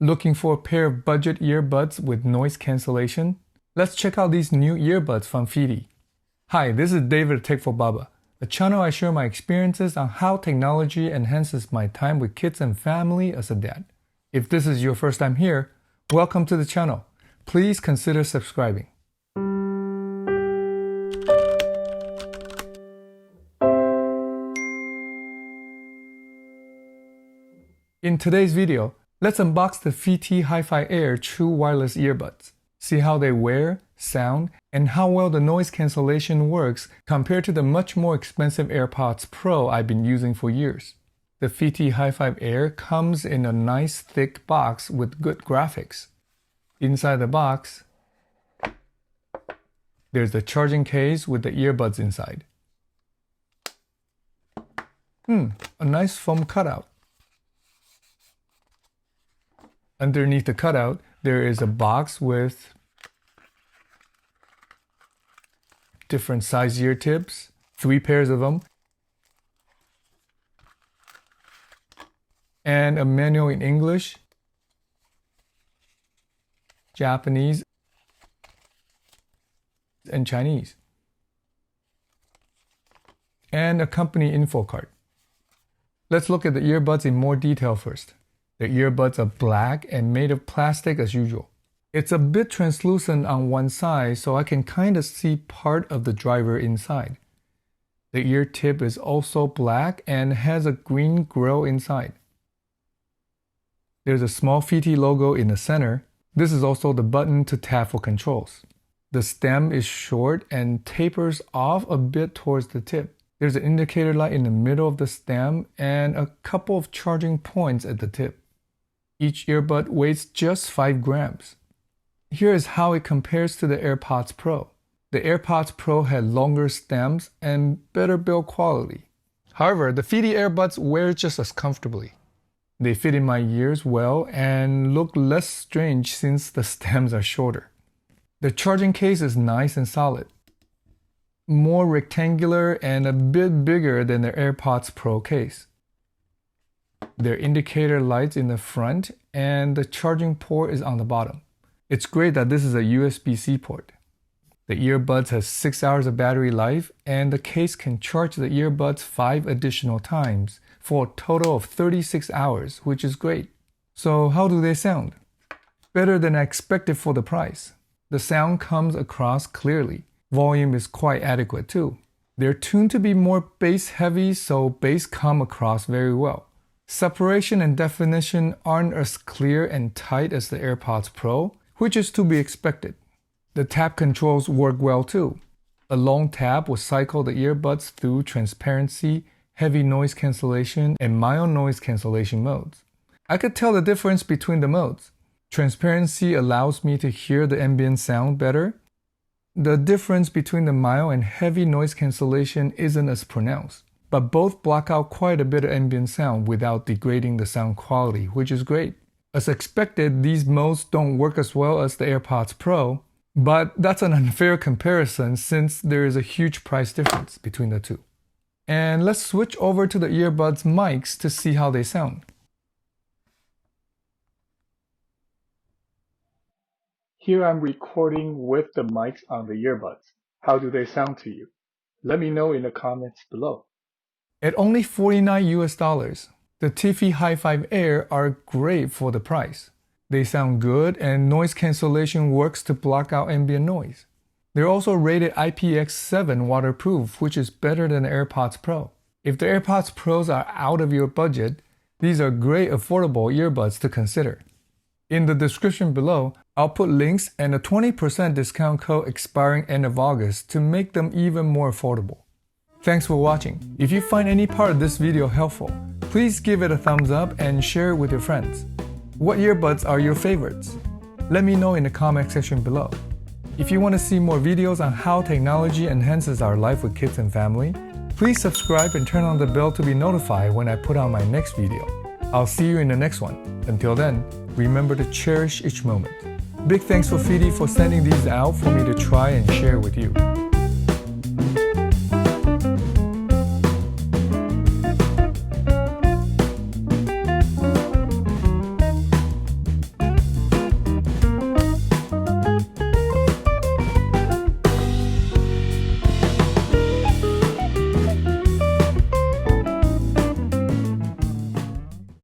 Looking for a pair of budget earbuds with noise cancellation? Let's check out these new earbuds from FiiTii. Hi, this is David Tech for Baba, a channel I share my experiences on how technology enhances my time with kids and family as a dad. If this is your first time here, welcome to the channel. Please consider subscribing. In today's video, let's unbox the FiiTii HiFiAir True Wireless Earbuds. See how they wear, sound, and how well the noise cancellation works compared to the much more expensive AirPods Pro I've been using for years. The FiiTii HiFiAir comes in a nice thick box with good graphics. Inside the box, there's the charging case with the earbuds inside. A nice foam cutout. Underneath the cutout, there is a box with different size ear tips, 3 pairs of them, and a manual in English, Japanese, and Chinese, and a company info card. Let's look at the earbuds in more detail first. The earbuds are black and made of plastic as usual. It's a bit translucent on one side, so I can kind of see part of the driver inside. The ear tip is also black and has a green grill inside. There's a small FiiTii logo in the center. This is also the button to tap for controls. The stem is short and tapers off a bit towards the tip. There's an indicator light in the middle of the stem and a couple of charging points at the tip. Each earbud weighs just 5 grams. Here is how it compares to the AirPods Pro. The AirPods Pro had longer stems and better build quality. However, the FiiTii earbuds wear just as comfortably. They fit in my ears well and look less strange since the stems are shorter. The charging case is nice and solid. More rectangular and a bit bigger than the AirPods Pro case. There are indicator lights in the front and the charging port is on the bottom. It's great that this is a USB-C port. The earbuds has 6 hours of battery life and the case can charge the earbuds 5 additional times for a total of 36 hours, which is great. So how do they sound? Better than I expected for the price. The sound comes across clearly. Volume is quite adequate too. They're tuned to be more bass heavy, so bass come across very well. Separation and definition aren't as clear and tight as the AirPods Pro, which is to be expected. The tap controls work well too. A long tap will cycle the earbuds through transparency, heavy noise cancellation, and mild noise cancellation modes. I could tell the difference between the modes. Transparency allows me to hear the ambient sound better. The difference between the mild and heavy noise cancellation isn't as pronounced, but both block out quite a bit of ambient sound without degrading the sound quality, which is great. As expected, these modes don't work as well as the AirPods Pro, but that's an unfair comparison since there is a huge price difference between the two. And let's switch over to the earbuds mics to see how they sound. Here I'm recording with the mics on the earbuds. How do they sound to you? Let me know in the comments below. At only $49, the FiiTii HiFiAir are great for the price. They sound good and noise cancellation works to block out ambient noise. They're also rated IPX7 waterproof, which is better than the AirPods Pro. If the AirPods Pros are out of your budget, these are great affordable earbuds to consider. In the description below, I'll put links and a 20% discount code expiring end of August to make them even more affordable. Thanks for watching. If you find any part of this video helpful, please give it a thumbs up and share it with your friends. What earbuds are your favorites? Let me know in the comment section below. If you want to see more videos on how technology enhances our life with kids and family, please subscribe and turn on the bell to be notified when I put out my next video. I'll see you in the next one. Until then, remember to cherish each moment. Big thanks for FiiTii for sending these out for me to try and share with you.